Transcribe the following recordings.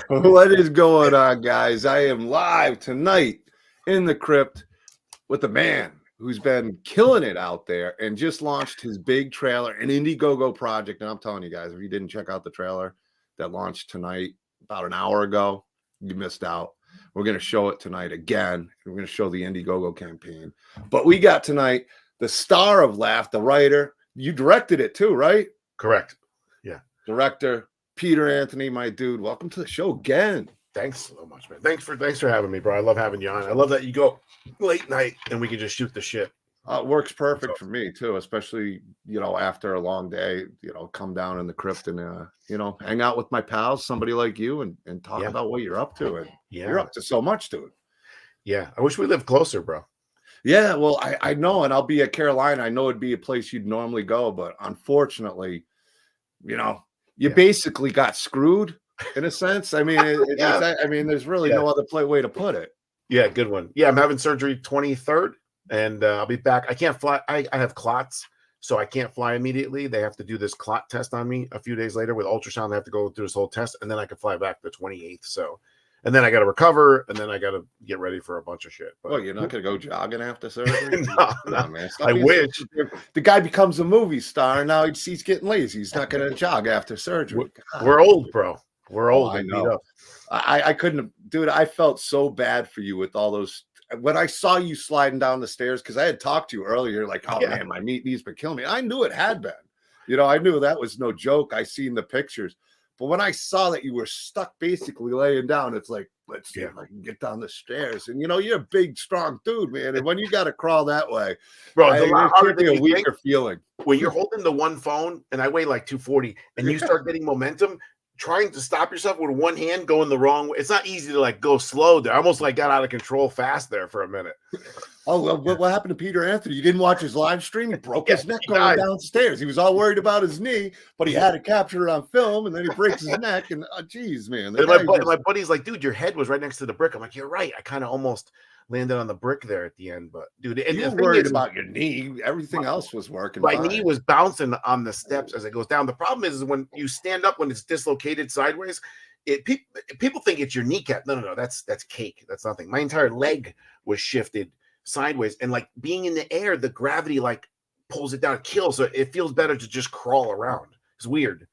What is going on, guys? I am live tonight in the Krypt with a man who's been killing it out there and just launched his big trailer, an Indiegogo project. And I'm telling you guys, if you didn't check out the trailer that launched tonight about an hour ago, you missed out. We're going to show it tonight again. We're going to show the Indiegogo campaign. But we got tonight the star of Laugh, the writer. You directed it too, right? Correct. Yeah. Director Peter Anthony, my dude. Welcome to the show again. Thanks so much, man. Thanks for having me, bro. I love having you on. I love that you go late night and we can just shoot the shit. It works perfect for me too, especially, after a long day, come down in the Krypt and, hang out with my pals, somebody like you and talk about what you're up to. And you're up to so much, dude. Yeah. I wish we lived closer, bro. Yeah. Well, I know, and I'll be at Carolina. I know it'd be a place you'd normally go, but unfortunately, you basically got screwed in a sense. I mean, there's really no other way to put it. Yeah. Good one. Yeah. I'm having surgery 23rd. And I'll be back. I can't fly. I have clots, so I can't fly immediately. They have to do this clot test on me a few days later with ultrasound. They have to go through this whole test, and then I can fly back the 28th. So, and then I got to recover, and then I got to get ready for a bunch of shit. But, well, you're not going to go jogging after surgery? no, man. I wish. The guy becomes a movie star, and now he's getting lazy. He's not going to jog after surgery. We're old, bro. We're old. I know. I couldn't, dude. I felt so bad for you with all those. When I saw you sliding down the stairs, because I had talked to you earlier, like, oh man, my knee's been killing me. I knew it had been. I knew that was no joke. I seen the pictures. But when I saw that you were stuck basically laying down, it's like, let's see if I can get down the stairs. And you're a big, strong dude, man. And when you got to crawl that way, bro, it's a lot harder than a weaker feeling. When you're holding the one phone, and I weigh like 240, and you start getting momentum, trying to stop yourself with one hand going the wrong way. It's not easy to go slow there. I almost got out of control fast there for a minute. Oh, well, what happened to Peter Anthony? You didn't watch his live stream? He broke his neck going downstairs. He was all worried about his knee, but he had to capture it on film, and then he breaks his neck. And geez, man. And my buddy's like, dude, your head was right next to the brick. I'm like, you're right. I kind of almost landed on the brick there at the end, but dude, and you were worried about your knee. Everything else was working. My knee was bouncing on the steps as it goes down. The problem is when you stand up, when it's dislocated sideways, people think it's your kneecap. No, that's cake. That's nothing. My entire leg was shifted sideways, and being in the air, the gravity pulls it down, it kills. So it feels better to just crawl around. It's weird.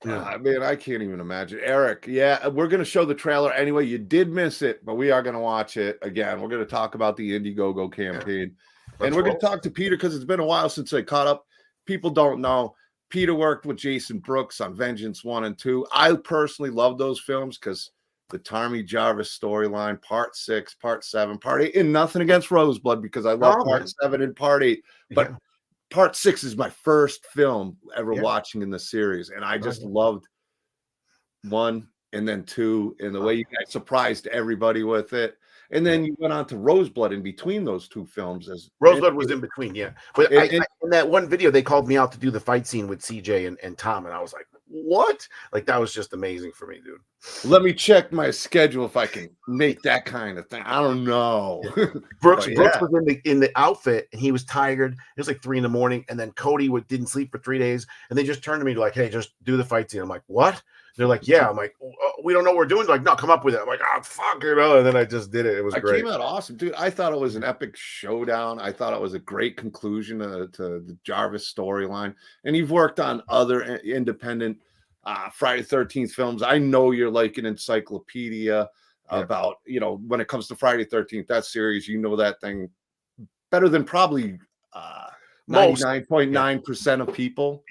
Yeah. I mean, I can't even imagine. Eric, we're going to show the trailer anyway. You did miss it, but we are going to watch it again. We're going to talk about the Indiegogo campaign. And we're going to talk to Peter because it's been a while since I caught up. People don't know. Peter worked with Jason Brooks on Vengeance 1 and 2. I personally love those films because the Tommy Jarvis storyline, Part 6, Part 7, Part 8, and nothing against Roseblood because I love Part 7 and Part 8. But Part 6 is my first film ever watching in the series, and I just loved 1 and then 2, and the way you guys surprised everybody with it. And then you went on to Roseblood in between those two films. Roseblood was in between, But in that one video, they called me out to do the fight scene with CJ and Tom, and I was like, what? That was just amazing for me, dude. Let me check my schedule if I can make that kind of thing. I don't know. Brooks was in the outfit, and he was tired. It was like 3 a.m, and then Cody didn't sleep for 3 days, and they just turned to me like, hey, just do the fight scene. I'm like, what? They're like, yeah. I'm like, we don't know what we're doing. They're like, no, come up with it. I'm like, oh, fuck, and then I just did it. It was great. It came out awesome, dude. I thought it was an epic showdown. I thought it was a great conclusion to the Jarvis storyline. And you've worked on other independent Friday the 13th films. I know you're like an encyclopedia about, when it comes to Friday the 13th, that series, that thing better than probably 99.9% of people.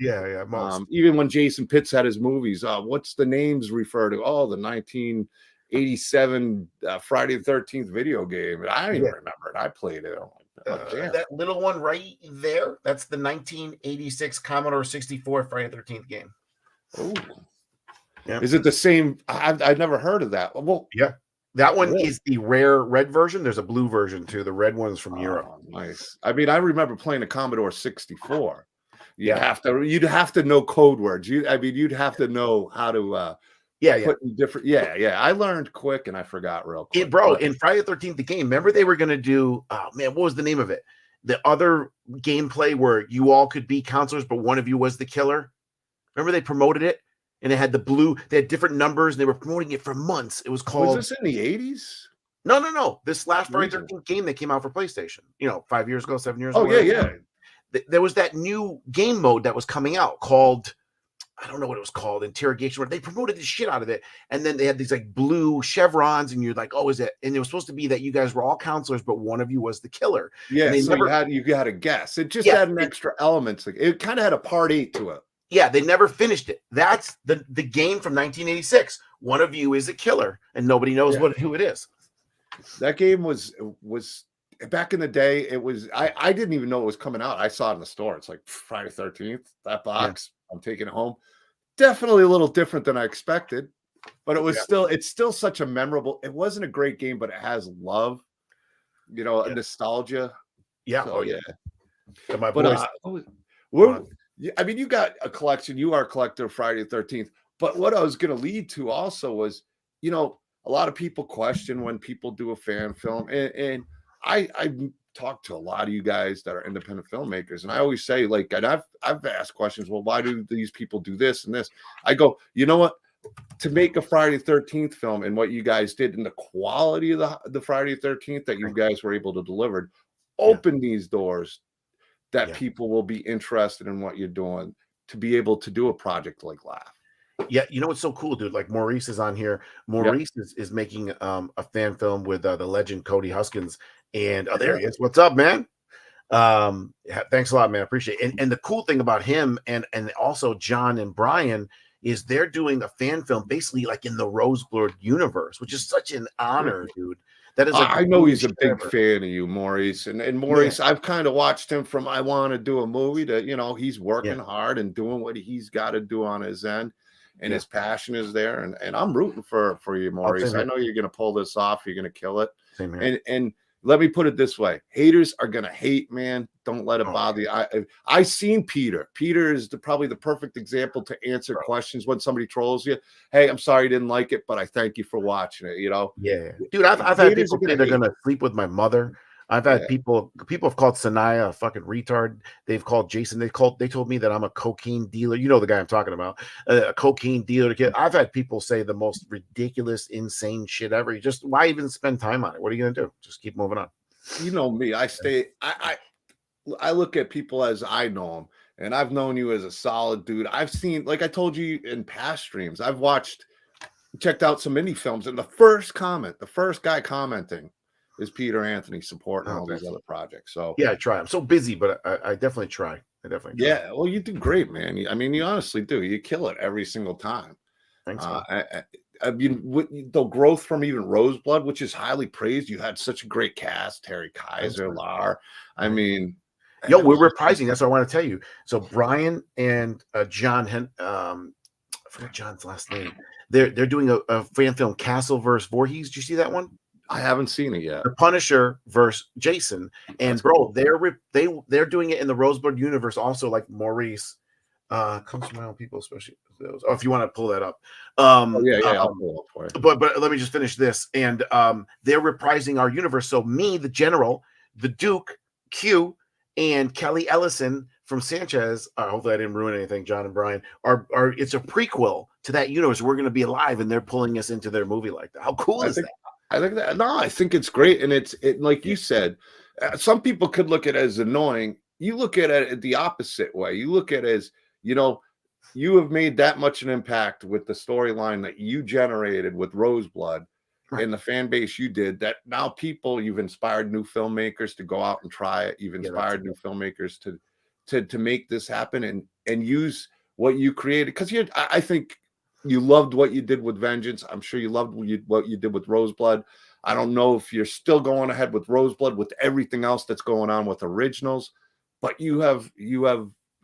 Most. Even when Jason Pitts had his movies, what's the names refer to? Oh, the 1987 Friday the 13th video game. I don't even remember it. I played it. That little one right there, that's the 1986 Commodore 64 Friday the 13th game. Oh, is it the same? I've never heard of that. Well, that one is the rare red version. There's a blue version too. The red one's from Europe. Nice. I mean, I remember playing a Commodore 64. You'd have to know code words. You'd have to know how to put in different. I learned quick and I forgot real quick. In Friday the 13th, the game. Remember they were gonna do. Oh man, what was the name of it? The other gameplay where you all could be counselors, but one of you was the killer. Remember they promoted it? and it had the blue. They had different numbers, and they were promoting it for months. It was called. Was this in the 80s? No. This last Friday 13th game that came out for PlayStation, 5 years ago, 7 years ago. ago. Oh, yeah. There was that new game mode that was coming out called, I don't know what it was called, Interrogation. They promoted the shit out of it. And then they had these like blue chevrons, and you're like, oh, is it? And it was supposed to be that you guys were all counselors, but one of you was the killer. Yeah, so you had to guess. It just had an extra element. It kind of had a part 8 to it. Yeah, they never finished it. That's the game from 1986. One of you is a killer, and nobody knows who it is. That game was back in the day. It was I didn't even know it was coming out. I saw it in the store. It's like Friday 13th. That box, I'm taking it home. Definitely a little different than I expected, but it was it's still such a memorable. It wasn't a great game, but it has love, nostalgia. Yeah. So, And my boys. I mean, you got a collection. You are a collector of Friday the 13th. But what I was going to lead to also was, a lot of people question when people do a fan film, and I talk to a lot of you guys that are independent filmmakers, and I always say, like, and I've asked questions. Well, why do these people do this and this? I go, you know what? To make a Friday the 13th film and what you guys did and the quality of the Friday the 13th that you guys were able to deliver, open these doors that people will be interested in what you're doing to be able to do a project like Laugh. Yeah, what's so cool, dude? Like Maurice is on here. Maurice is making a fan film with the legend Cody Huskins, and there he is. What's up, man? Thanks a lot, man. I appreciate it. And the cool thing about him and also John and Brian is they're doing a fan film basically like in the Roseblood universe, which is such an honor, dude. That is, like, I know he's a big fan of you, Maurice, and Maurice. I've kind of watched him from I want to do a movie to he's working hard and doing what he's got to do on his end. And his passion is there, and I'm rooting for you, Maurice. I know you're going to pull this off. You're going to kill it. Same here. And let me put it this way: haters are going to hate, man. Don't let it bother you. I seen Peter. Peter is probably the perfect example to answer questions when somebody trolls you. Hey, I'm sorry you didn't like it, but I thank you for watching it. Yeah, dude. I've had people say they're going to sleep with my mother. I've had people have called Sanaya a fucking retard. They've called Jason. They told me that I'm a cocaine dealer. You know the guy I'm talking about, a cocaine dealer. I've had people say the most ridiculous, insane shit ever. Why even spend time on it? What are you gonna do? Just keep moving on. You know me. I look at people as I know them, and I've known you as a solid dude. I've seen, like I told you in past streams, I've checked out some indie films, and the first guy commenting is Peter Anthony supporting all these other projects. So I try. I'm so busy, but I definitely try. Yeah, well, you do great, man. I mean, you honestly do. You kill it every single time. Thanks. I mean, the growth from even Roseblood, which is highly praised. You had such a great cast: Terry Kaiser, Lar. I mean, we're reprising. That's what I want to tell you. So Brian and John, I forgot John's last name. They're doing a fan film, Castle versus Voorhees. Did you see that one? I haven't seen it yet. The Punisher versus Jason, and they're doing it in the Roseblood universe also, like Maurice. Comes from my own people, especially those. Oh, if you want to pull that up. I'll pull it up for you. But let me just finish this. And they're reprising our universe. So me, the General, the Duke, Q, and Kelly Ellison from Sanchez. Hopefully I didn't ruin anything. John and Brian are it's a prequel to that universe. We're going to be alive, and they're pulling us into their movie like that. How cool is that? I think it's great. And it like you said, some people could look at it as annoying. You look at it the opposite way. You look at it as, you have made that much an impact with the storyline that you generated with Roseblood and the fan base you did, that now you've inspired new filmmakers to go out and try it. You've inspired new filmmakers to make this happen and use what you created. Because I think you loved what you did with Vengeance. I'm sure you loved what you did with Roseblood. I don't know if you're still going ahead with Roseblood with everything else that's going on with originals, but you have.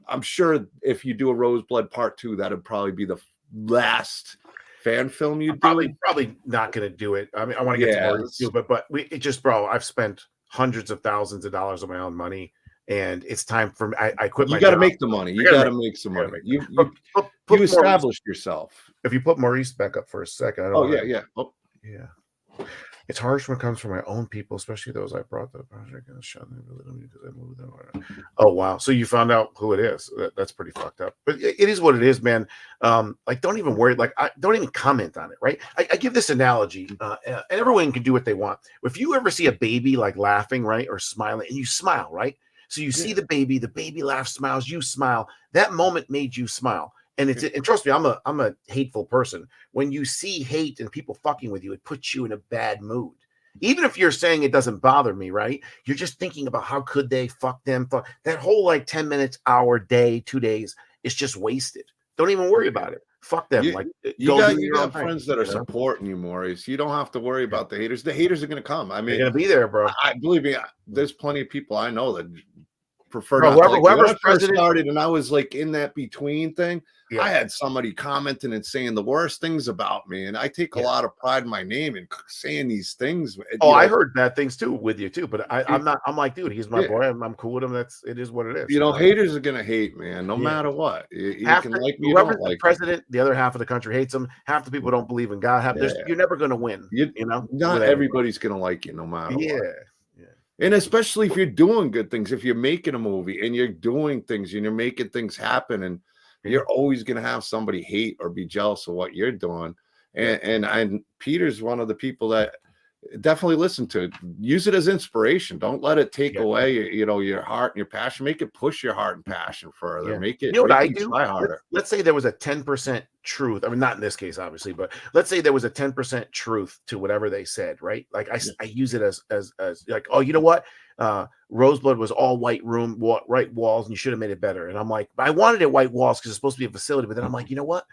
I'm sure if you do a Roseblood Part 2, that'd probably be the last fan film you do. Probably not going to do it. I mean, I want to get to Maurice too, but I've spent hundreds of thousands of dollars of my own money, and it's time for me. I quit. You got to make the money. You got to make some money. You established yourself. If you put Maurice back up for a second. Yeah. It's harsh when it comes from my own people, especially those I brought the project and shut them because I moved them. Oh wow! So you found out who it is? That's pretty fucked up. But it is what it is, man. Like, don't even worry. Like, don't even comment on it, right? I give this analogy, and everyone can do what they want. If you ever see a baby like laughing, right, or smiling, and you smile, right? So you see the baby laughs, smiles, you smile. That moment made you smile. And and trust me, I'm a hateful person. When you see hate and people fucking with you, it puts you in a bad mood. Even if you're saying it doesn't bother me, right? You're just thinking about how could they fuck them. Fuck. That whole like 10 minutes, hour, day, 2 days is just wasted. Don't even worry about it. Fuck them. Like, You go do got your own thing. friends that are supporting you, Maurice. You don't have to worry about the haters. The haters are going to come. I They're mean, gonna be there, bro. I believe me. There's plenty of people I know that prefer Bro, not to like me. When whoever's I first president, started and I was like in that between thing, yeah, I had somebody commenting and saying the worst things about me, and I take a yeah. lot of pride in my name and saying these things. Oh, You I know, heard bad things too with you too, but I'm not. I'm like, dude, he's my yeah, boy. I'm cool with him. It is what it is. you You know, know? haters are gonna hate, man, no Yeah. matter what. You Half can the like me, you whoever's don't the like me. president, the other half of the country hates him. Half the people don't believe in God. Yeah, You're never going to win. you You know, not with anybody. everybody's gonna like you, no matter Yeah, what. yeah, And especially if you're doing good things, if you're making a movie and you're doing things and you're making things happen, and yeah, you're always going to have somebody hate or be jealous of what you're doing. yeah. And Peter's one of the people that definitely listen to it. Use it as inspiration. Don't let it take Yeah. away, your heart and your passion. Make it push your heart and passion further. Yeah. Make You it know what make I you do? try harder. Let's say there was a 10% truth. I mean, not in this case, obviously, but let's say there was a 10% truth to whatever they said, right? Like I use it as like, oh, you know what? Roseblood was all white right walls, and you should have made it better. And I'm like, I wanted it white walls because it's supposed to be a facility, but then I'm like, you know what?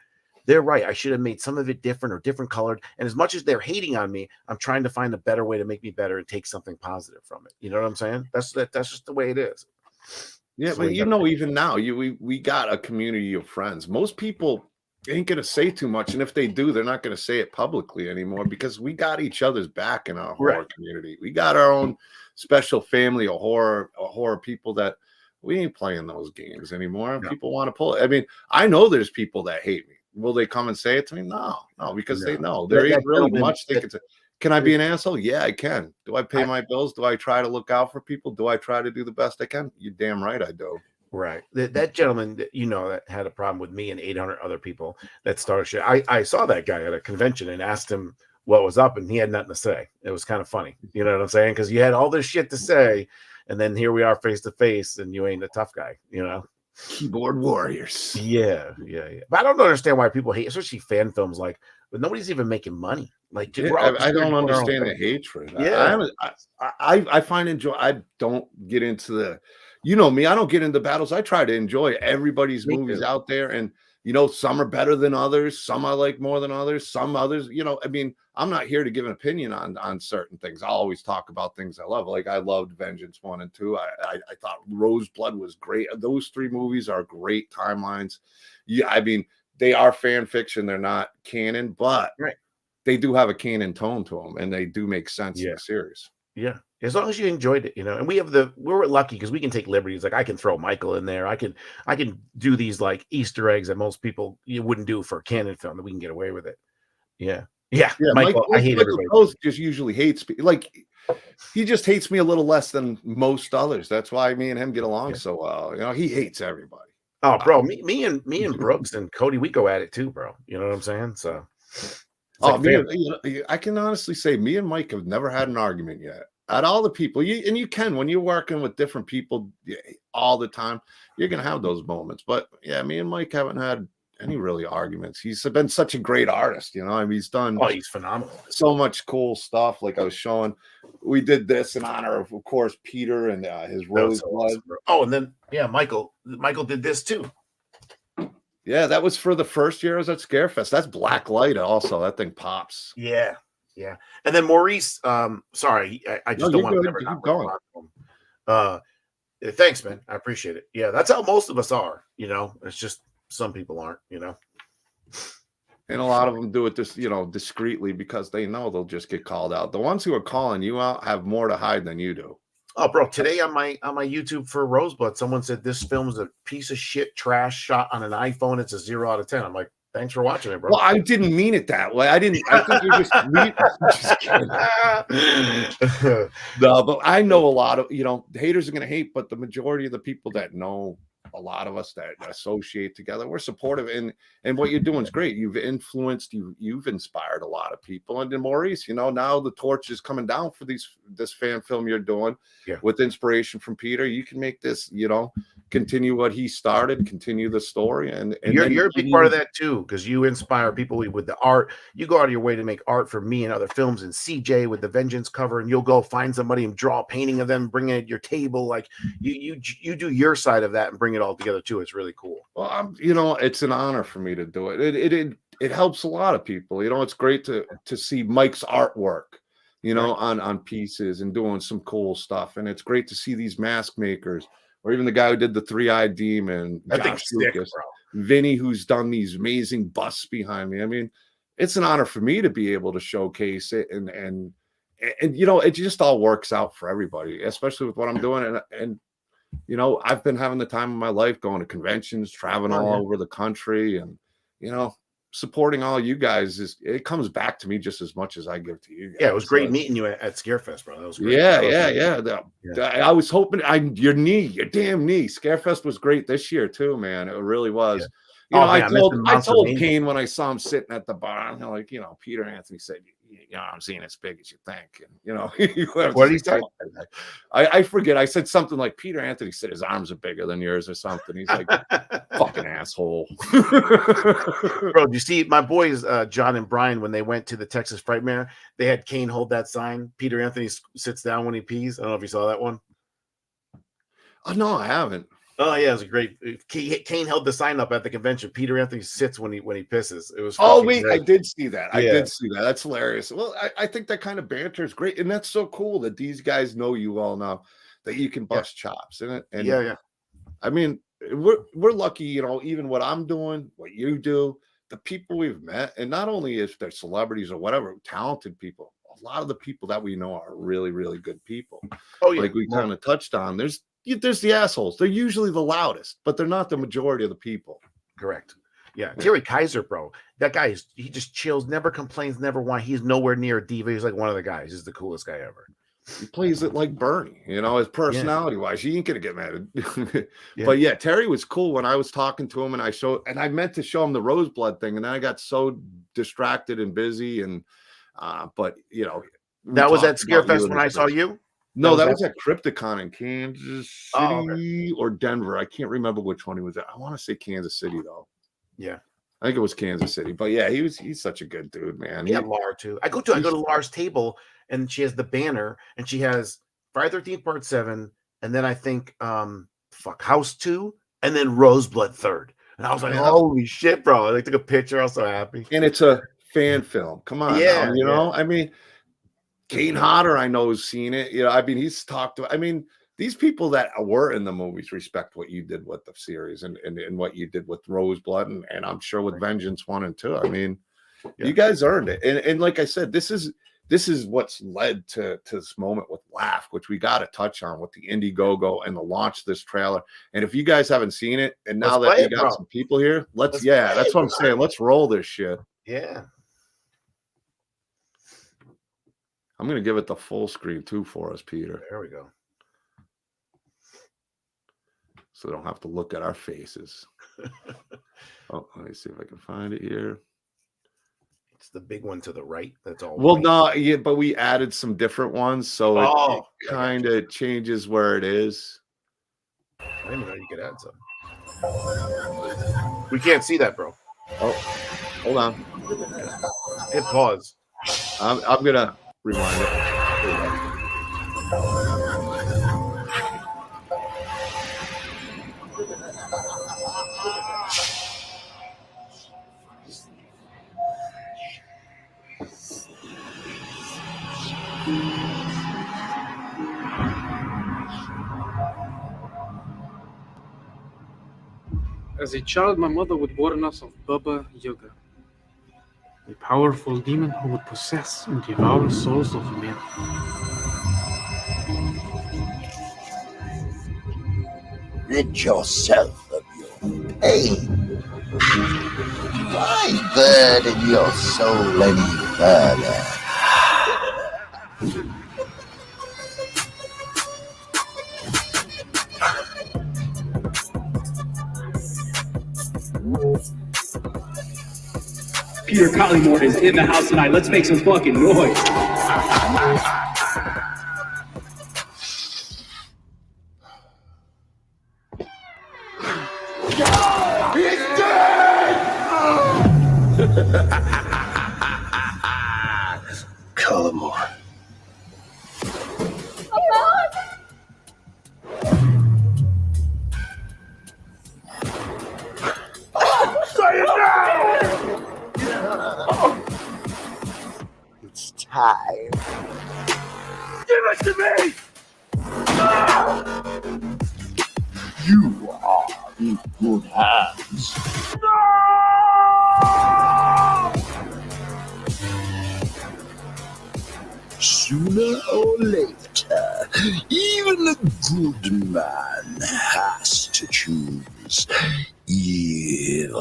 They're right. I should have made some of it different or different colored. And as much as they're hating on me, I'm trying to find a better way to make me better and take something positive from it. You know what I'm saying? That's just the way it is. Yeah, but even now, we got a community of friends. Most people ain't gonna say too much, and if they do, they're not gonna say it publicly anymore because we got each other's back in our horror community. We got our own special family of horror people that we ain't playing those games anymore. No. People want to pull it. I mean, I know there's people that hate me. Will they come and say it to me? No, because they know there ain't really much they can say. Can I be an asshole? Yeah, I can. Do I pay my bills? Do I try to look out for people? Do I try to do the best I can? You're damn right I do. Right. That gentleman that that had a problem with me and 800 other people that started shit. I saw that guy at a convention and asked him what was up, and he had nothing to say. It was kind of funny. You know what I'm saying? Because you had all this shit to say, and then here we are face to face, and you ain't a tough guy, Keyboard warriors. Yeah. But I don't understand why people hate, especially fan films. Like, but nobody's even making money. Like, I don't understand the hatred. Yeah, I find enjoy. I don't get into the, me. I don't get into battles. I try to enjoy everybody's movies out there, and some are better than others. Some I like more than others. Some others, I mean, I'm not here to give an opinion on certain things. I'll always talk about things I love. Like I loved Vengeance 1 and 2. I thought Roseblood was great. Those three movies are great timelines. Yeah, I mean, they are fan fiction. They're not canon, but they do have a canon tone to them, and they do make sense in the series. Yeah, as long as you enjoyed it, and we're lucky because we can take liberties. Like I can throw Michael in there. I can do these like Easter eggs that most people you wouldn't do for a canon film, that we can get away with it. Yeah. Michael, I hate everybody. Michael just usually hates me. Like he just hates me a little less than most others. That's why me and him get along so well. He hates everybody. Oh, bro, me and Brooks and Cody, we go at it too, bro. You know what I'm saying? So. I can honestly say me and Mike have never had an argument yet. At all the people, you can when you're working with different people all the time, you're gonna have those moments. But yeah, me and Mike haven't had any really arguments. He's been such a great artist, I mean, he's done. Oh, he's phenomenal. So much cool stuff. Like I was showing, we did this in honor of course, Peter and his Roseblood. Oh, and then Michael did this too. Yeah, that was for the first year I was at Scarefest. That's black light also. That thing pops. Yeah. And then Maurice, sorry, I just don't want to keep going. Thanks, man. I appreciate it. Yeah, that's how most of us are, It's just some people aren't, And a lot of them do it discreetly because they know they'll just get called out. The ones who are calling you out have more to hide than you do. Oh, bro, today on my YouTube for Roseblood, someone said this film is a piece of shit trash shot on an iPhone. It's a 0 out of 10. I'm like, Thanks for watching it, bro. Well, I didn't mean it that way. I think you're just kidding. No, but I know a lot of, haters are going to hate, but the majority of the people that know a lot of us that associate together, we're supportive, and what you're doing is great. You've influenced, you've inspired a lot of people. And then Maurice, now the torch is coming down for this fan film you're doing with inspiration from Peter. You can make this, continue what he started, continue the story, and you're a big part of that too, because you inspire people with the art. You go out of your way to make art for me and other films, and CJ with the Vengeance cover, and you'll go find somebody and draw a painting of them, bring it at your table. Like you do your side of that and bring it all together too. It's really cool. Well, it's an honor for me to do it. It helps a lot of people. It's great to see Mike's artwork, on pieces and doing some cool stuff, and it's great to see these mask makers. Or even the guy who did the 3-Eyed Demon, Josh Lucas, Vinny, who's done these amazing busts behind me. I mean, it's an honor for me to be able to showcase it, and it just all works out for everybody, especially with what I'm doing. And I've been having the time of my life, going to conventions, traveling all over the country, and supporting all you guys it comes back to me just as much as I give to you guys. Yeah, it was great meeting you at Scarefest, bro. That was great. Yeah. I was hoping your damn knee. Scarefest was great this year too, man. It really was. Yeah. I told Kane when I saw him sitting at the bar, I'm like, Peter Anthony said, I'm seeing as big as you think. And what did he say? I forget. I said something like, Peter Anthony said his arms are bigger than yours or something. He's like, fucking asshole. Bro, you see my boys John and Brian, when they went to the Texas Frightmare, they had Kane hold that sign. Peter Anthony sits down when he pees. I don't know if you saw that one. Oh no, I haven't. Oh yeah, it was a great. Kane held the sign up at the convention. Peter Anthony sits when he pisses. It was. Oh wait, great. I did see that. Yeah. I did see that. That's hilarious. Well, I think that kind of banter is great, and that's so cool that these guys know you all now, that you can bust chops in it. And yeah. I mean, we're lucky, even what I'm doing, what you do, the people we've met, and not only if they're celebrities or whatever, talented people. A lot of the people that we know are really, really good people. Oh yeah, like we kind of touched on. There's the assholes. They're usually the loudest, but they're not the majority of the people. Correct. Yeah. Terry Kaiser, bro. That guy he just chills, never complains, never whines. He's nowhere near a diva. He's like one of the guys. He's the coolest guy ever. He plays it like Bernie, his personality wise. He ain't gonna get mad. But yeah, Terry was cool when I was talking to him, and I meant to show him the Roseblood thing, and then I got so distracted and busy, and but that was at Scarefest when I saw you. No, that was at Krypticon in Kansas City or Denver. I can't remember which one he was at. I want to say Kansas City though. Yeah, I think it was Kansas City. But yeah, he's such a good dude, man. Yeah, Laura too. I go to Laura's table, and she has the banner, and she has Friday 13th Part 7, and then I think House 2, and then Roseblood 3rd. And I was like, holy shit, bro! I took a picture. I was so happy. And it's a fan film. Come on, now, I mean. Kane Hodder, I know, has seen it. I mean, he's talked to. I mean, these people that were in the movies respect what you did with the series and what you did with Roseblood, and I'm sure with Vengeance 1 and 2. I mean, you guys earned it. And like I said, this is what's led to this moment with Laugh, which we got to touch on with the Indiegogo and the launch of this trailer. And if you guys haven't seen it, and now that you got some people here, that's what I'm saying. Let's roll this shit. Yeah. I'm going to give it the full screen too for us, Peter. There we go. So they don't have to look at our faces. Oh, let me see if I can find it here. It's the big one to the right. That's all. Well, no, yeah, but we added some different ones, so it kind of changes where it is. I didn't know you could add some. We can't see that, bro. Oh, hold on. Hit pause. I'm gonna rewind it. As a child, my mother would warn us of Baba Yaga, a powerful demon who would possess and devour souls of men. Rid yourself of your pain. Why burden your soul any further? Peter Collymore is in the house tonight. Let's make some fucking noise. He's dead! Collymore. Say it now! It's time. Give it to me! You are in good hands. Sooner or later, even a good man has to choose evil.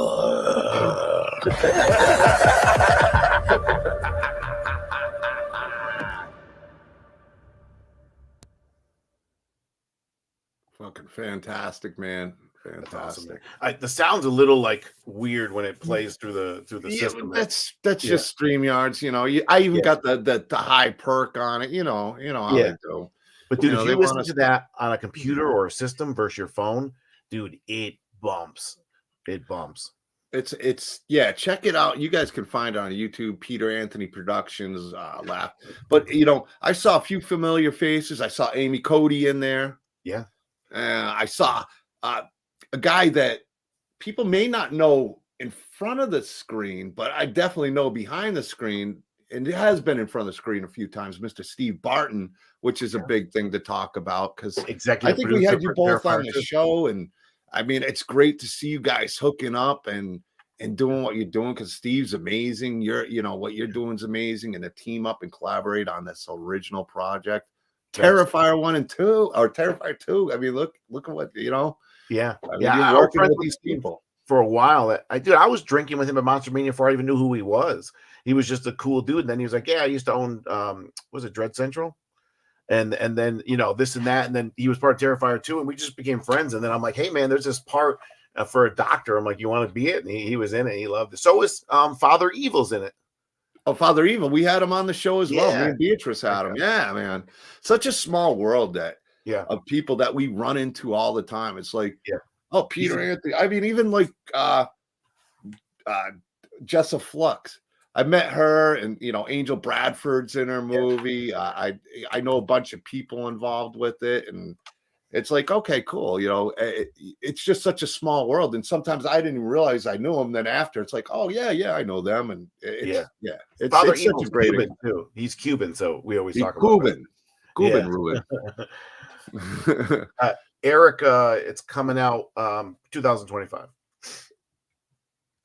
Fucking fantastic, man. That's awesome, Fantastic. man. The sound's a little like weird when it plays through the Yeah, system. that's Yeah. just StreamYards, you know. I even Yeah. got the high perk on it, you know how Yeah. they do. But dude, You know, if they you listen want to us- that on a computer or a system versus your phone, dude, it bumps. It bumps. It's yeah, check it out. You guys can find it on YouTube, Peter Anthony Productions, laugh. But you know, I saw a few familiar faces. I saw Amy Cody in there. Yeah. I saw a guy that people may not know in front of the screen, but I definitely know behind the screen, and it has been in front of the screen a few times, Mr. Steve Barton, which is a big thing to talk about because Executive I think we producer had you for both on Terrifier the 2. show, and I mean it's great to see you guys hooking up and doing what you're doing because Steve's amazing. What you're doing is amazing, and to team up and collaborate on this original project. Terrifier 1 and 2 or Terrifier 2. I mean, look at what Yeah. I mean, Yeah. you're I was working friends with with these Steve people. for a while. I was drinking with him at Monster Mania before I even knew who he was. He was just a cool dude. And then he was like, yeah, I used to own was it Dread Central? And then this and that. And then he was part of Terrifier 2, and we just became friends. And then I'm like, hey man, there's this part for a doctor. I'm like, you want to be it? And he was in it. He loved it. So is Father Evil's in it. Oh, Father Evil, we had him on the show as well. Me Yeah. and Beatrice had him. Yeah, man. Such a small world of people that we run into all the time. It's like, oh, Peter Anthony. I mean, even like Jessa Flux. I met her, and Angel Bradford's in her movie. I know a bunch of people involved with it, and it's like, okay, cool. It's just such a small world, and sometimes I didn't even realize I knew them. Then after, it's like, oh yeah, I know them, and it's Father such Evil's a great Cuban too. He's Cuban, so we always talk about Cuban, that. Cuban ruin. Eric, it's coming out 2025.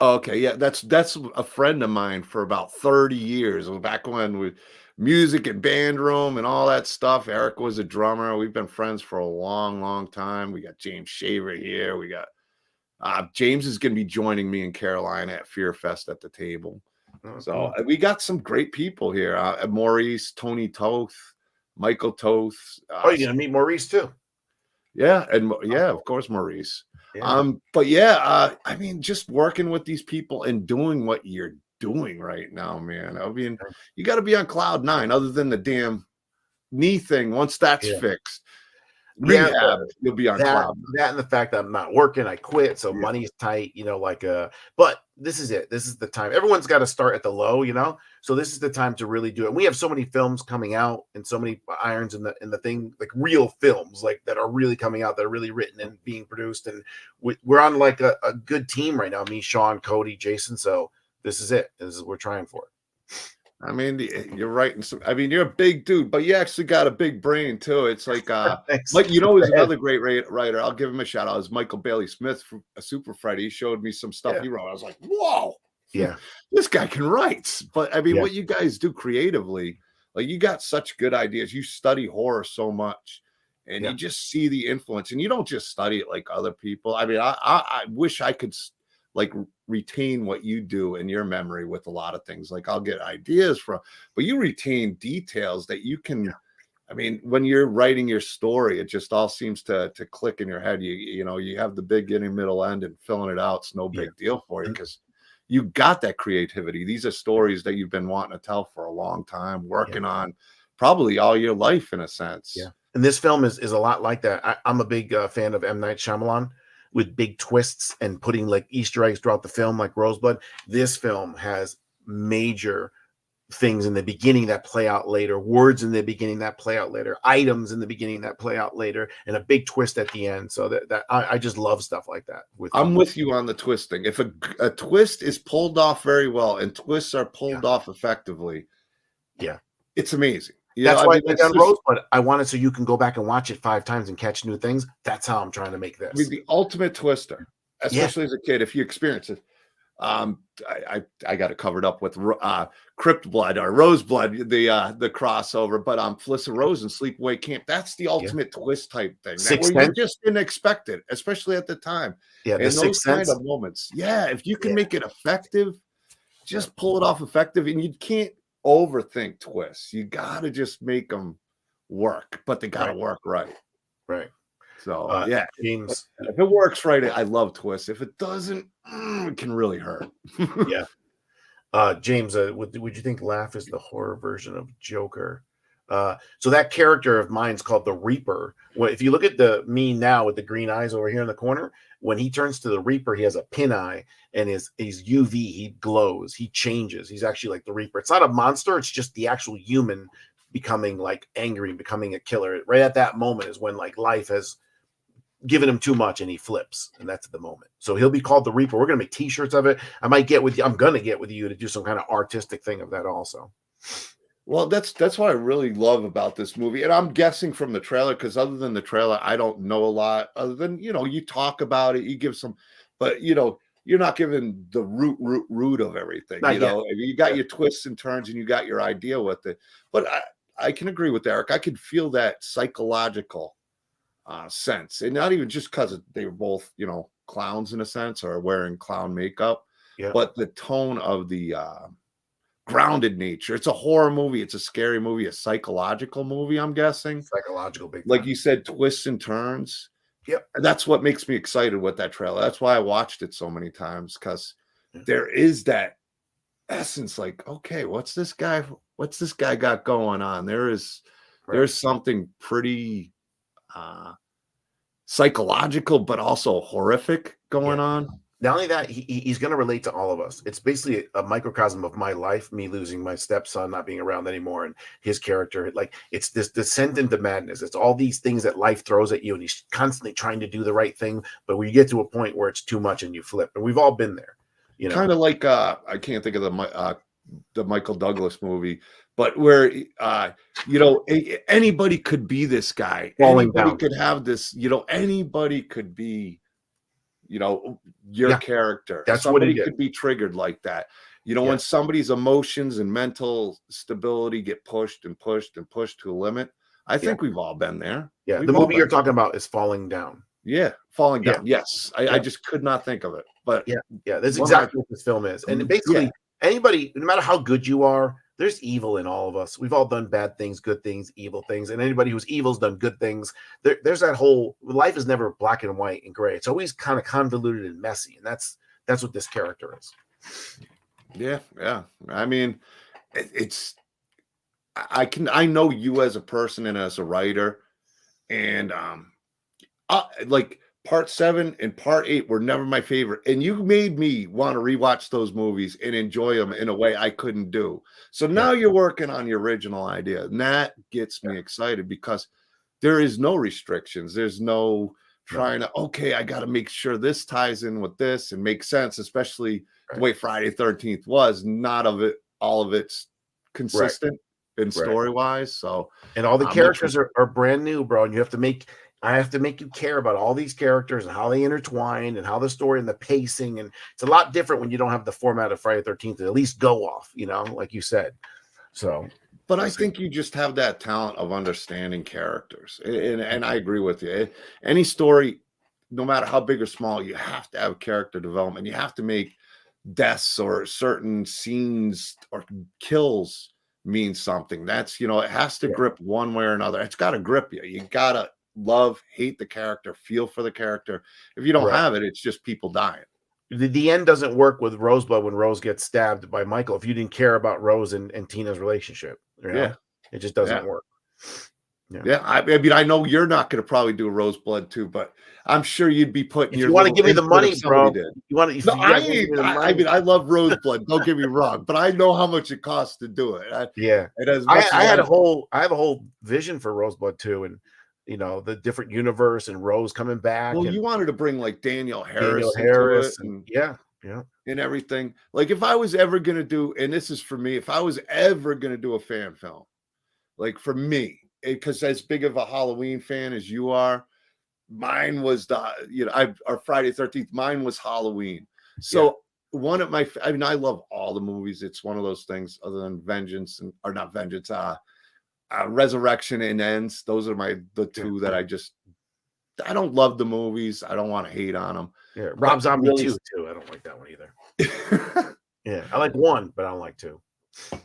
Okay, yeah, that's a friend of mine for about 30 years. It was back when we music and band room and all that stuff. Eric was a drummer. We've been friends for a long, long time. We got James Shaver here. We got James is going to be joining me in Carolina at Fear Fest at the table. So we got some great people here. Maurice, Tony Toth, Michael Toth. You're gonna meet Maurice too. Yeah, and of course, Maurice. Yeah. But yeah, I mean, just working with these people and doing what you're doing right now, man. I mean, you got to be on cloud 9, other than the damn knee thing. Once that's fixed, rehab, you'll be on cloud 9. That and the fact that I'm not working, I quit, so money's tight. But this is it. This is the time. Everyone's got to start at the low, So this is the time to really do it. And we have so many films coming out, and so many irons in the thing, like real films, like that are really coming out, that are really written and being produced. And we're on like a good team right now. Me, Sean, Cody, Jason. So this is it. We're trying for it. I mean, you're right. I mean, you're a big dude, but you actually got a big brain too. It's like, Mike, who's another great writer. I'll give him a shout out. Is Michael Bailey Smith from Super Freddy. He showed me some stuff he wrote. I was like, whoa, this guy can write. But I mean, what you guys do creatively, like you got such good ideas. You study horror so much, and you just see the influence, and you don't just study it like other people. I mean, I wish I could like retain what you do in your memory with a lot of things. Like I'll get ideas from, but you retain details that you can. I mean, when you're writing your story, it just all seems to click in your head. You know, you have the beginning, middle, end, and filling it out. It's no big deal for you because you got that creativity. These are stories that you've been wanting to tell for a long time, working on probably all your life in a sense. Yeah. And this film is a lot like that. I'm a big fan of M. Night Shyamalan with big twists and putting like Easter eggs throughout the film, like Rosebud. This film has major things in the beginning that play out later, words in the beginning that play out later, items in the beginning that play out later, and a big twist at the end. So that I just love stuff like that. I'm with you on the twisting. If a twist is pulled off very well and twists are pulled off effectively, it's amazing. That's why I done Rosebud. I want it so you can go back and watch it 5 times and catch new things. That's how I'm trying to make this. I mean, the ultimate twister, especially as a kid, if you experience it. I got it covered up with Krypt blood or Rosebud, the crossover, but Felissa Rose and Sleepaway Camp. That's the ultimate twist type thing. That where you just didn't expect it, especially at the time. Yeah, and those kind of moments. Yeah, if you can make it effective, just pull it off effective, and you can't overthink twists. You got to just make them work, but they got to work right. Right. So James, if it works right, I love twists. If it doesn't, it can really hurt. James, would you think Laugh is the horror version of Joker? So that character of mine's called the Reaper. Well, if you look at me now with the green eyes over here in the corner, when he turns to the Reaper, he has a pin eye and he's UV. He glows. He changes. He's actually like the Reaper. It's not a monster. It's just the actual human becoming like angry, becoming a killer. Right at that moment is when like life has given him too much and he flips, and that's the moment. So he'll be called the Reaper. We're gonna make t-shirts of it. I might get with you. I'm gonna get with you to do some kind of artistic thing of that also. Well, that's what I really love about this movie. And I'm guessing from the trailer, because other than the trailer, I don't know a lot other than, you talk about it, you give some, but you're not giving the root of everything. You got your twists and turns and you got your idea with it. But I can agree with Eric. I could feel that psychological sense, and not even just because they were both, clowns in a sense or wearing clown makeup, but the tone of the grounded nature. It's a horror movie. It's a scary movie, a psychological movie, I'm guessing. Psychological, big time. Like you said, twists and turns. Yep. That's what makes me excited with that trailer. That's why I watched it so many times, because there is that essence like, okay, what's this guy got going on? There's something pretty psychological, but also horrific going on. Not only that, he's going to relate to all of us. It's basically a microcosm of my life, me losing my stepson, not being around anymore, and his character. Like, it's this descent into madness. It's all these things that life throws at you, and he's constantly trying to do the right thing, but we get to a point where it's too much and you flip. And we've all been there. Kind of like I can't think of the Michael Douglas movie, but where anybody could be this guy. Anybody could have this. Anybody could be. Your character. That's somebody what could be triggered like that. When somebody's emotions and mental stability get pushed and pushed and pushed to a limit. I think we've all been there. Yeah, the movie you're talking about is Falling Down. Yeah, Falling Down. Yes, I just could not think of it. But that's exactly what this film is. And basically, anybody, no matter how good you are, there's evil in all of us. We've all done bad things, good things, evil things. And anybody who's evil's done good things. There's that whole life is never black and white and gray. It's always kind of convoluted and messy. And that's what this character is. Yeah. I mean, I know you as a person and as a writer, and like Part 7 and Part 8 were never my favorite, and you made me want to rewatch those movies and enjoy them in a way I couldn't do. So now you're working on your original idea, and that gets me excited because there is no restrictions. There's no trying to, okay, I got to make sure this ties in with this and makes sense, especially the way Friday 13th was. Not of it, all of it's consistent in story wise. So, and all the characters are brand new, bro. And I have to make you care about all these characters and how they intertwine and how the story and the pacing. And it's a lot different when you don't have the format of Friday 13th to at least go off, like you said. So, but I think you just have that talent of understanding characters. And I agree with you. Any story, no matter how big or small, you have to have character development. You have to make deaths or certain scenes or kills mean something. That's, it has to grip one way or another. It's got to grip you. You got to love, hate the character, feel for the character. If you don't have it, it's just people dying. The end doesn't work with Rosebud when Rose gets stabbed by Michael. If you didn't care about Rose and Tina's relationship, it just doesn't work. I mean, I know you're not going to probably do a Rosebud too, but I'm sure you'd be putting. If you want to give me the money, bro. You want to? No, I mean, I love Rosebud. Don't get me wrong, but I know how much it costs to do it. I have a whole vision for Rosebud too, and the different universe and Rose coming back. Well, and you wanted to bring like Daniel Harris and and everything. Like if I was ever going to do, and this is for me, if I was ever going to do a fan film, like for me, because as big of a Halloween fan as you are, mine was our Friday 13th. Mine was Halloween. So one of my, I mean, I love all the movies. It's one of those things other than Resurrection and Ends. Those are the two that I don't love the movies. I don't want to hate on them. Yeah, Rob Zombie too. I don't like that one either. I like 1, but I don't like 2.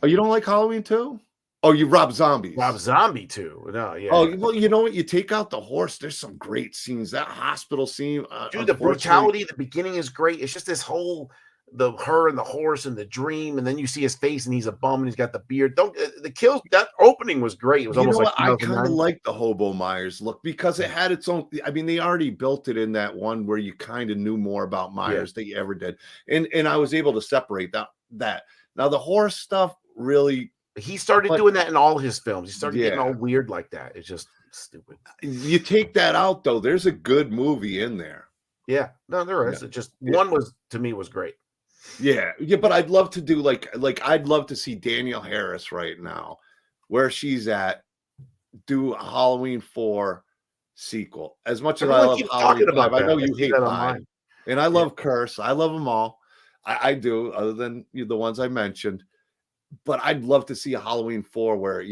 Oh, you don't like Halloween 2? Oh, you Rob Zombie. Rob Zombie too. No, Oh, well, you know what? You take out the horse. There's some great scenes. That hospital scene. Dude, the brutality at the beginning is great. It's just this whole her and the horse and the dream, and then you see his face and he's a bum and he's got the beard. The kills, that opening was great. It was almost like I kind of like the Hobo Myers look because it had its own. I mean, they already built it in that one where you kind of knew more about Myers than you ever did, and I was able to separate that. Now the horse stuff really. He started doing that in all his films. He started getting all weird like that. It's just stupid. You take that out though. There's a good movie in there. Yeah, no, there is. It just one was to me was great. Yeah, but I'd love to do like I'd love to see Danielle Harris right now, where she's at, do a Halloween 4 sequel. As much as I love Halloween 5, I know you hate 5, and I love Curse. I love them all. I do, other than the ones I mentioned. But I'd love to see a Halloween 4 where,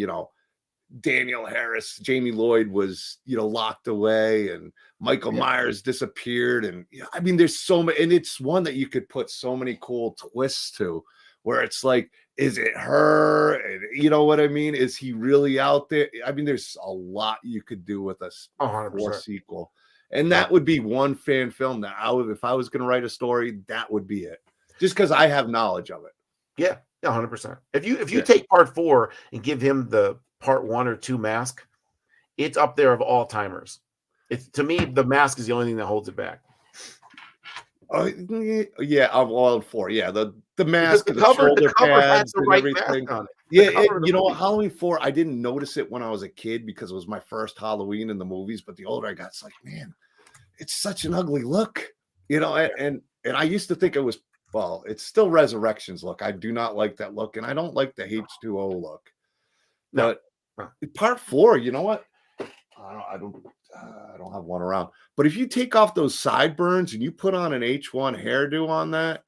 Danielle Harris, Jamie Lloyd was, locked away and Michael Myers disappeared. And I mean, there's so many, and it's one that you could put so many cool twists to where it's like, is it her? And you know what I mean? Is he really out there? I mean, there's a lot you could do with a 4 sequel. And that would be one fan film that if I was going to write a story, that would be it. Just because I have knowledge of it. Yeah. 100%. If you take part 4 and give him the part 1 or 2 mask, it's up there of all timers. It's to me, the mask is the only thing that holds it back. Yeah, of all 4. Yeah, the mask, the cover pads, has the right mask on it. Yeah, you know what? Halloween 4, I didn't notice it when I was a kid because it was my first Halloween in the movies. But the older I got, it's like, man, it's such an ugly look, And I used to think it was. Well, it's still Resurrection's look. I do not like that look, and I don't like the H2O look. But part 4, you know what? I don't have one around. But if you take off those sideburns and you put on an H1 hairdo on that,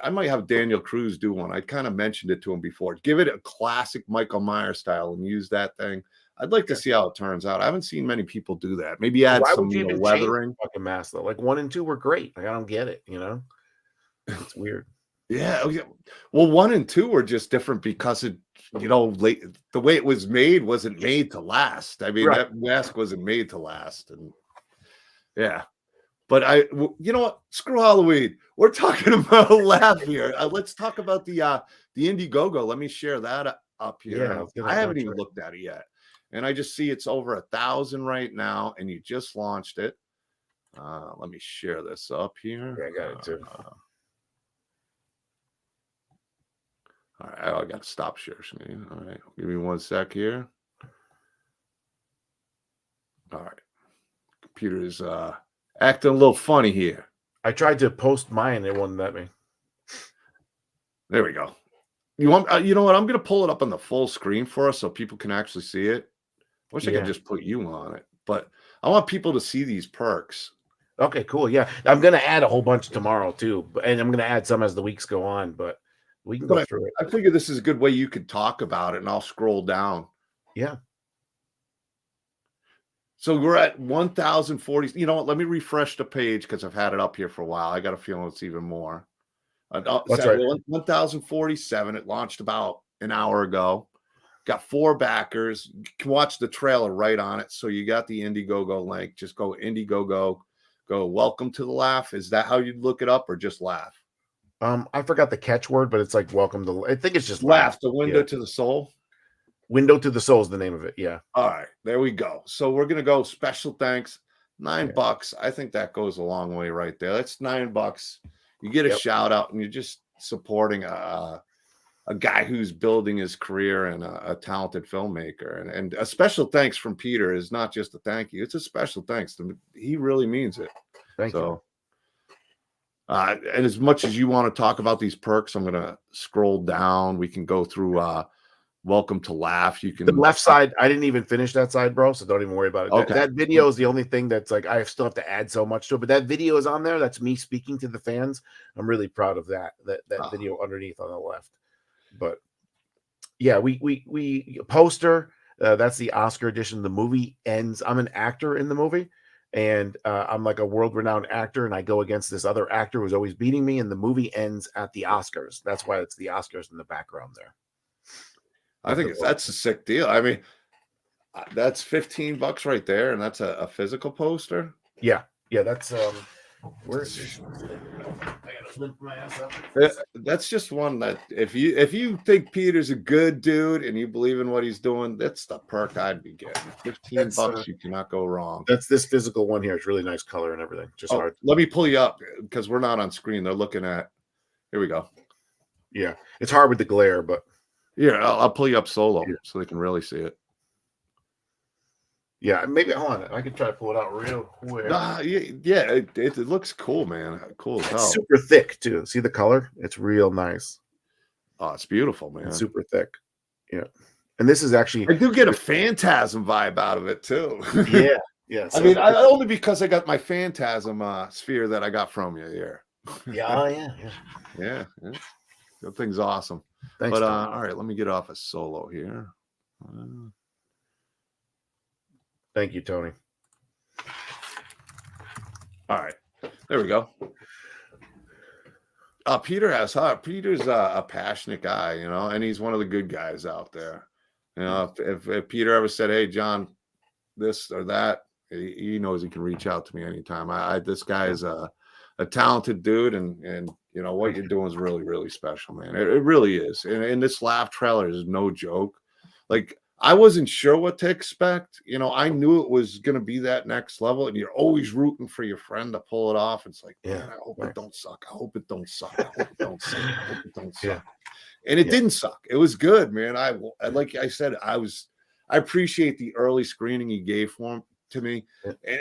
I might have Daniel Cruz do one. I kind of mentioned it to him before. Give it a classic Michael Myers style and use that thing. I'd like to see how it turns out. I haven't seen many people do that. Maybe add some weathering. Fucking mask though. Like 1 and 2 were great. Like I don't get it. It's weird. Yeah. Well, 1 and 2 were just different because it, the way it was made wasn't made to last. I mean, that mask wasn't made to last. And but you know what? Screw Halloween. We're talking about a laugh here. Let's talk about the Indiegogo. Let me share that up here. Yeah, I haven't even looked at it yet. And I just see it's over 1,000 right now. And you just launched it. Let me share this up here. Yeah, I got it too. All right, I got to stop share screen. All right, give me 1 sec here. All right, computer is acting a little funny here. I tried to post mine; it wouldn't let me. There we go. You want? You know what? I'm going to pull it up on the full screen for us so people can actually see it. I wish I could just put you on it, but I want people to see these perks. Okay, cool. Yeah, I'm going to add a whole bunch tomorrow too, and I'm going to add some as the weeks go on, but. We can go through it. I figure this is a good way you could talk about it, and I'll scroll down. Yeah. So we're at 1,040. You know what? Let me refresh the page because I've had it up here for a while. I got a feeling it's even more. That's right. 1,047. It launched about an hour ago. Got 4 backers. You can watch the trailer right on it. So you got the Indiegogo link. Just go Indiegogo. Go welcome to the laugh. Is that how you'd look it up, or just laugh? I forgot the catchword, but it's like welcome to. I think it's just Laugh, the window Yeah. to the soul. Window to the Soul is the name of it. Yeah. All right, there we go. So we're gonna go special thanks. $9. I think that goes a long way right there. That's $9. You get a shout out, and you're just supporting a guy who's building his career and a talented filmmaker. And a special thanks from Peter is not just a thank you; it's a special thanks. He really means it. Thank you. And as much as you want to talk about these perks, I'm gonna scroll down. We can go through. Welcome to laugh. You can The left side. I didn't even finish that side, bro. So don't even worry about it. Okay. That video is the only thing that's like I still have to add so much to it. But that video is on there. That's me speaking to the fans. I'm really proud of that. That video underneath on the left. But yeah, we poster. That's the Oscar edition. The movie ends. I'm an actor in the movie, and I'm like a world-renowned actor, and I go against this other actor who's always beating me. And the movie ends at the Oscars. That's why it's the Oscars in the background there. I think that's a sick deal. I mean, that's $15 right there, and that's a physical poster. Yeah, that's where is it? I gotta lift my ass up. That's just one that if you think Peter's a good dude and you believe in what he's doing, that's the perk I'd be getting. $15, you cannot go wrong. That's this physical one here. It's really nice color and everything. Just hard. Let me pull you up because we're not on screen. They're looking at. Here we go. Yeah, it's hard with the glare, but. Yeah, I'll pull you up solo so they can really see it. Yeah, maybe hold on. I can try to pull it out real quick. It looks cool, man. Cool as hell. It's super thick too. See the color? It's real nice. Oh, it's beautiful, man. It's super thick. Yeah, and this is actually. I do get a Phantasm vibe out of it too. Yeah. So I mean, only because I got my Phantasm sphere that I got from you here. Yeah. That thing's awesome. Thanks, but all right, let me get off a solo here. Thank you, Tony. All right, there we go. Peter's a passionate guy, and he's one of the good guys out there. If Peter ever said, "Hey, John, this or that," he knows he can reach out to me anytime. This guy is a talented dude, and what you're doing is really, really special, man. It really is. And this laugh trailer is no joke. Like, I wasn't sure what to expect. I knew it was going to be that next level, and you're always rooting for your friend to pull it off. It's like, man, I hope it don't suck. I hope it don't suck. I hope it don't suck. I hope it don't suck. Yeah. And it didn't suck. It was good, man. Like I said, I appreciate the early screening he gave to me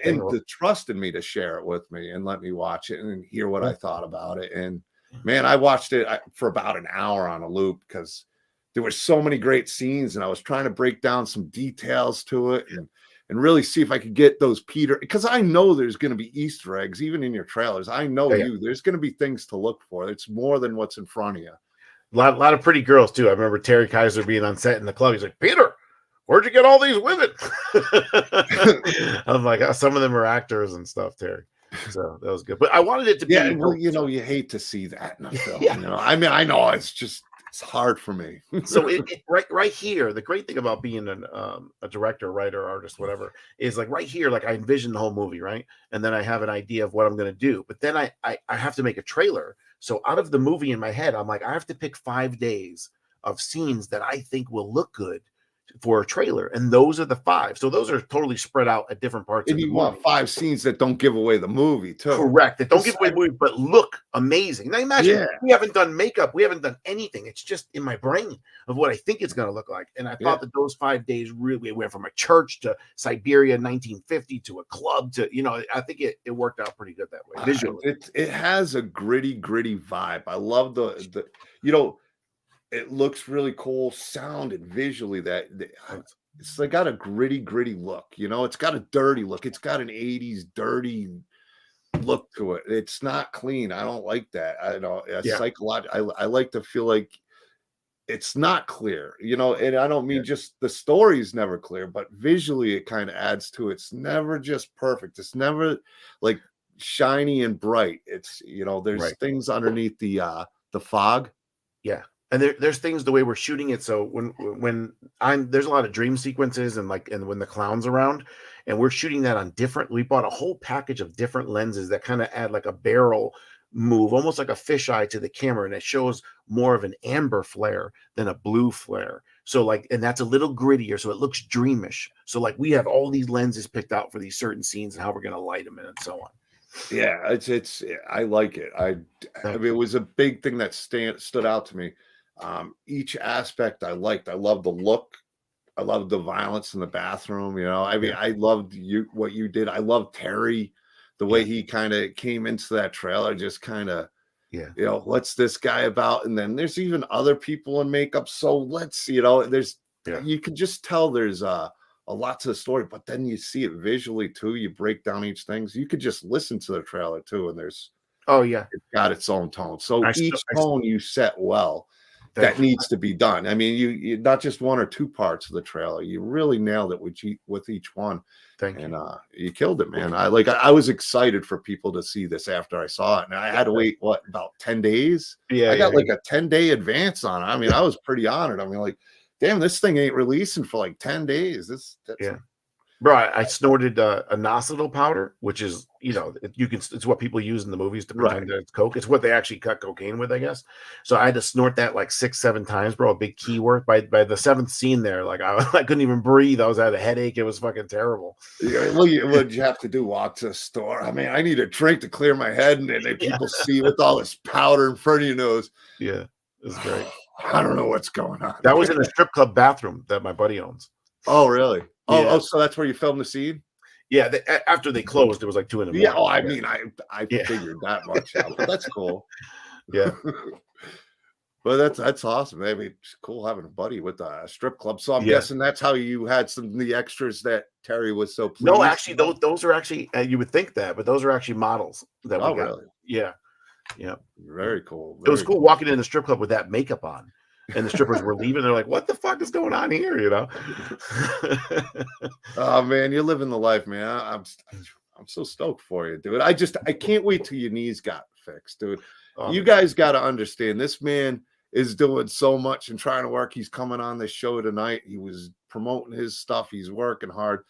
and the trust in me to share it with me and let me watch it and hear what I thought about it. And man, I watched it for about an hour on a loop because there were so many great scenes, and I was trying to break down some details to it and really see if I could get those Peter, because I know there's going to be Easter eggs even in your trailers. I know there's going to be things to look for. It's more than what's in front of you. A lot of pretty girls too. I remember Terry Kaiser being on set in the club. He's like, "Peter, where'd you get all these women?" I'm like, some of them are actors and stuff, Terry. So that was good. But I wanted it to be. Yeah, well, you hate to see that in a film. I mean, I know it's hard for me. So right here, the great thing about being a director, writer, artist, whatever, is like right here, like I envision the whole movie, right? And then I have an idea of what I'm going to do. But then I have to make a trailer. So out of the movie in my head, I'm like, I have to pick 5 days of scenes that I think will look good for a trailer, and those are the 5. So those are totally spread out at different parts. And you want 5 scenes that don't give away the movie, too. Correct. That don't give away the movie, but look amazing. Now imagine we haven't done makeup, we haven't done anything. It's just in my brain of what I think it's going to look like. And I thought that those 5 days really went from a church to Siberia 1950 to a club to, I think it worked out pretty good that way visually. It has a gritty vibe. I love the it looks really cool sound and visually it's like got a gritty look. It's got a dirty look. It's got an 80s dirty look to it. It's not clean. I don't like that. Psychologically, I like to feel like it's not clear, and I don't mean just the story's never clear, but visually it kind of adds to it. It's never just perfect. It's never like shiny and bright. It's there's things underneath the the fog. Yeah. And there's things the way we're shooting it. So when there's a lot of dream sequences and when the clown's around and we're shooting that on we bought a whole package of different lenses that kind of add like a barrel move, almost like a fisheye to the camera. And it shows more of an amber flare than a blue flare. So and that's a little grittier. So it looks dreamish. So we have all these lenses picked out for these certain scenes and how we're going to light them and so on. Yeah, it's I like it. I mean, it was a big thing that stood out to me. Each aspect I liked. I loved the look. I loved the violence in the bathroom. I mean, I loved what you did. I loved Terry, the way he kind of came into that trailer, just kind of, what's this guy about? And then there's even other people in makeup. So let's, you can just tell there's a lot to the story, but then you see it visually too. You break down each thing. So you could just listen to the trailer too, and it's got its own tone. So each tone you set well. That needs to be done. I mean, you not just one or two parts of the trailer. You really nailed it with each one. Thank you. And you killed it, man. I was excited for people to see this after I saw it. And I had to wait, about 10 days? Yeah. I got a 10-day advance on it. I mean, I was pretty honored. I mean, damn, this thing ain't releasing for 10 days. Bro, I snorted a inositol powder, which is, it's what people use in the movies to pretend that it's coke. It's what they actually cut cocaine with, I guess. So I had to snort that 6-7 times, bro. A big key work. By the 7th scene there, I couldn't even breathe. I had a headache. It was fucking terrible. Yeah, what did you have to do? Walk to the store? I mean, I need a drink to clear my head, and then people see with all this powder in front of your nose. Yeah, it was great. I don't know what's going on. That was in a strip club bathroom that my buddy owns. Oh, really? Yeah. Oh, so that's where you filmed the scene? Yeah, after they closed, it was 2 in the morning. Yeah, I mean, I figured that much out, but that's cool. Yeah. But that's awesome. I mean, it's cool having a buddy with a strip club. So I'm guessing that's how you had some of the extras that Terry was so pleased. No, actually, those are actually, you would think that, but those are actually models that we got. Really? Yeah. Yeah. Very cool. It was cool walking in the strip club with that makeup on. And the strippers were leaving. They're like, what the fuck is going on here? Oh, man, you're living the life, man. I'm so stoked for you, dude. I can't wait till your knees got fixed, dude. You guys got to understand, this man is doing so much and trying to work. He's coming on this show tonight. He was promoting his stuff. He's working hard.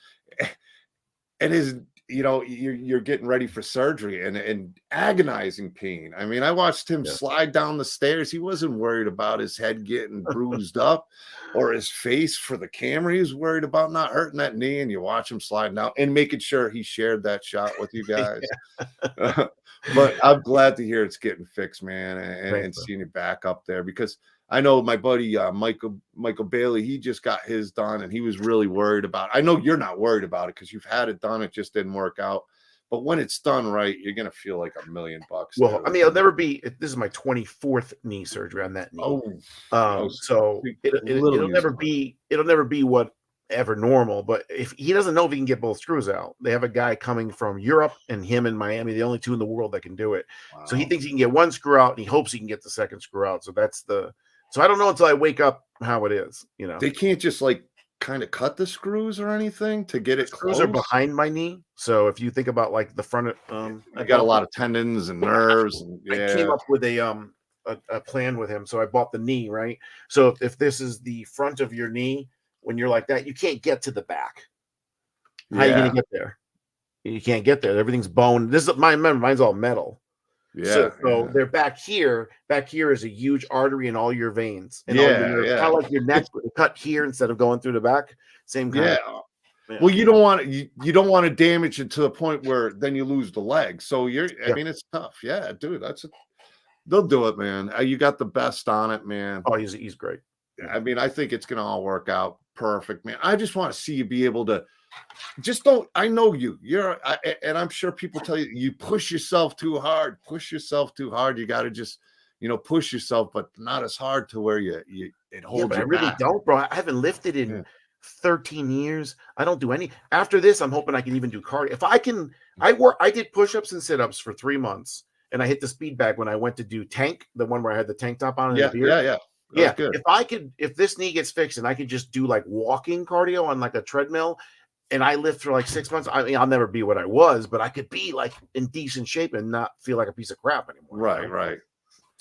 And you're getting ready for surgery and agonizing pain. I mean, I watched him slide down the stairs. He wasn't worried about his head getting bruised up or his face for the camera. He was worried about not hurting that knee. And you watch him slide down and making sure he shared that shot with you guys. But I'm glad to hear it's getting fixed, man, and seeing you back up there, because I know my buddy Michael Bailey, he just got his done, and he was really worried about it. I know you're not worried about it because you've had it done. It just didn't work out. But when it's done right, you're going to feel like $1 million. Well, I mean, I'll never be. This is my 24th knee surgery on that knee. So it'll never be. It'll never be whatever normal. But if he doesn't know if he can get both screws out, they have a guy coming from Europe, and him in Miami, the only two in the world that can do it. Wow. So he thinks he can get one screw out, and he hopes he can get the second screw out. So that's the. So I don't know until I wake up how it is. They can't just kind of cut the screws or anything to get it close. Screws are behind my knee. So if you think about the front of, I got a lot of tendons and nerves. I came up with a plan with him. So I bought the knee, right? So if this is the front of your knee, when you're like that, you can't get to the back. How are you going to get there? You can't get there. Everything's bone. Mine's all metal. Yeah. So they're back here. Back here is a huge artery in all your veins. And kind of like your neck cut here instead of going through the back. Same kind. Yeah. Well, you don't want to damage it to the point where then you lose the leg. So I mean, it's tough. Yeah, dude, they'll do it, man. You got the best on it, man. Oh, he's great. I mean, I think it's gonna all work out perfect, man. I just want to see you be able to. I know and I'm sure people tell you push yourself too hard. You got to just, push yourself, but not as hard to where it holds you. I really don't, bro. I haven't lifted in 13 years. I don't do any. After this, I'm hoping I can even do cardio. If I can, I did push-ups and sit-ups for 3 months, and I hit the speed bag when I went to do tank, the one where I had the tank top on. Yeah. Good. If this knee gets fixed and I could just do walking cardio on a treadmill, and I lived for 6 months. I mean, I'll never be what I was, but I could be in decent shape and not feel like a piece of crap anymore. Right.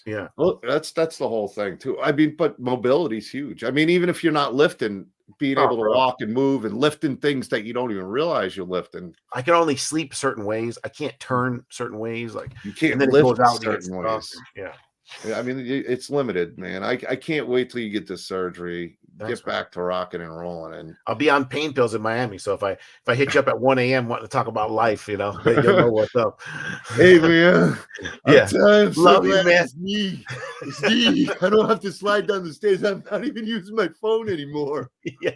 Yeah. Well, that's the whole thing too. I mean, but mobility's huge. I mean, even if you're not lifting, being Oh, able to bro. walk and move and lifting things that you don't even realize you're lifting. I can only sleep certain ways. I can't turn certain ways. Like, You can't and then it lift goes out and you get certain stuck. ways. Yeah. Yeah, I mean, it's limited, man. I can't wait till you get this surgery, Thanks, get back to rocking and rolling, and I'll be on pain pills in Miami. So if I hit you up at 1 a.m. wanting to talk about life, you'll know what's up. hey, man, Yeah. I'm so Love you, glad man. it's me. It's me. I don't have to slide down the stairs. I'm not even using my phone anymore. Yeah.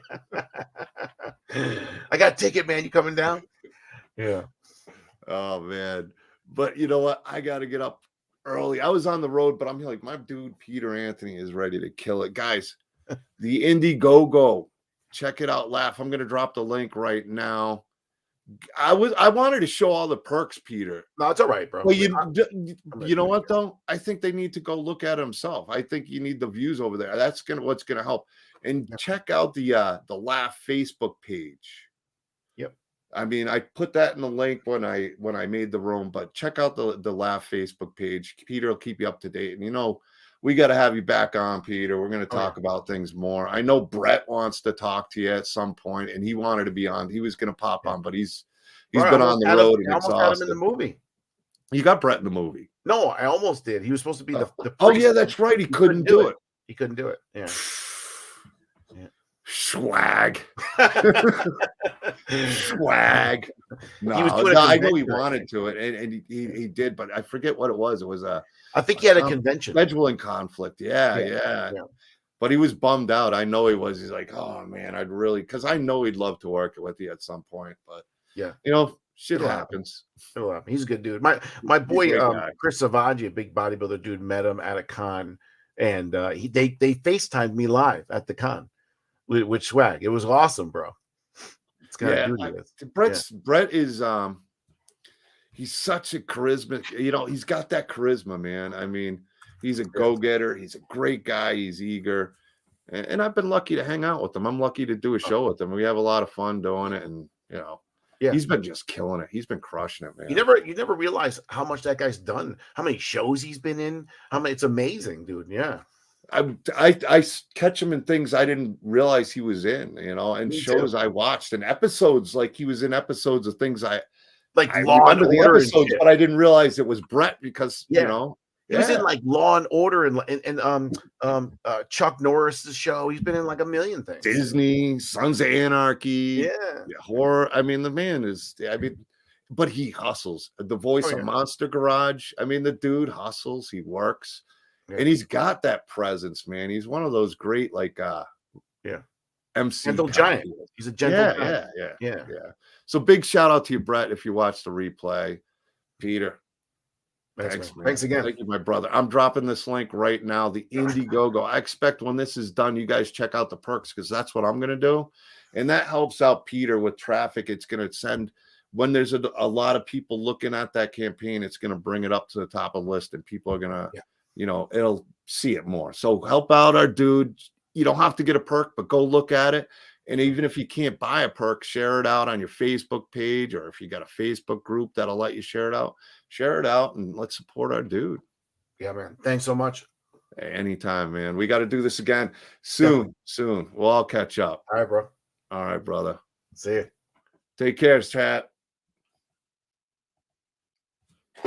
I got a ticket, man. You coming down? Yeah. Oh man, but you know what? I got to get up early. I was on the road, but I'm like, my dude Peter Anthony is ready to kill it, guys. The Indiegogo, check it out. Laugh. I'm gonna drop the link right now. I wanted to show all the perks, Peter. No, it's all right, bro. Well, I'm you know what though? I think they need to go look at it himself. I think you need the views over there. That's what's gonna help. And check out the Laugh Facebook page. Yep. I mean, I put that in the link when I made the room, but check out the Laugh Facebook page. Peter will keep you up to date. And we got to have you back on, Peter. We're going to talk about things more. I know Brett wants to talk to you at some point, and he wanted to be on. He was going to pop on, but he's been on the road and I almost had him in exhausted. the movie. You got Brett in the movie. No, I almost did. He was supposed to be the Oh priest. yeah, that's right. He couldn't do it. He couldn't do it. Yeah. Swag. Swag. No, He was doing I know he convention, wanted to it, and he did, but I forget what it was. It was I think he had a convention. scheduling conflict. Yeah. But he was bummed out. I know he was. He's like, oh man, I'd really, because I know he'd love to work with you at some point. But yeah, shit happens. It'll happen. He's a good dude. My boy Chris Savaggi, a big bodybuilder dude, met him at a con, and they FaceTimed me live at the con with Swag. It was awesome, bro. It's kind of dude he is. Brett is he's such a charisma. He's got that charisma, man. I mean, he's a go-getter. He's a great guy. He's eager. And I've been lucky to hang out with him. I'm lucky to do a show with him. We have a lot of fun doing it. And, he's been just killing it. He's been crushing it, man. You never realize how much that guy's done, how many shows he's been in. It's amazing, dude. Yeah. I catch him in things I didn't realize he was in, and shows I watched and episodes, like he was in episodes of things I Law and the Order episodes, but I didn't realize it was Brett because he was in like Law and Order and Chuck Norris's show. He's been in like a million things. Disney, Sons of Anarchy, horror. I mean, the man is. But he hustles. The voice of Monster Garage. I mean, the dude hustles. He works. And he's got that presence, man. He's one of those great, MC gentle giant. He's a gentle giant. Yeah. So big shout out to you, Brett, if you watch the replay. Peter, thanks, man. Thanks again. Thank you, my brother. I'm dropping this link right now. The Indiegogo. I expect when this is done, you guys check out the perks because that's what I'm going to do, and that helps out Peter with traffic. It's going to send. When there's a lot of people looking at that campaign, it's going to bring it up to the top of the list, and people are going to. It'll see it more. So help out our dude. You don't have to get a perk, but go look at it. And even if you can't buy a perk, share it out on your Facebook page, or if you got a Facebook group that'll let you share it out, and let's support our dude. Yeah, man. Thanks so much. Hey, anytime, man. We got to do this again soon. We'll all catch up. All right, bro. All right, brother. See you. Take care, chat.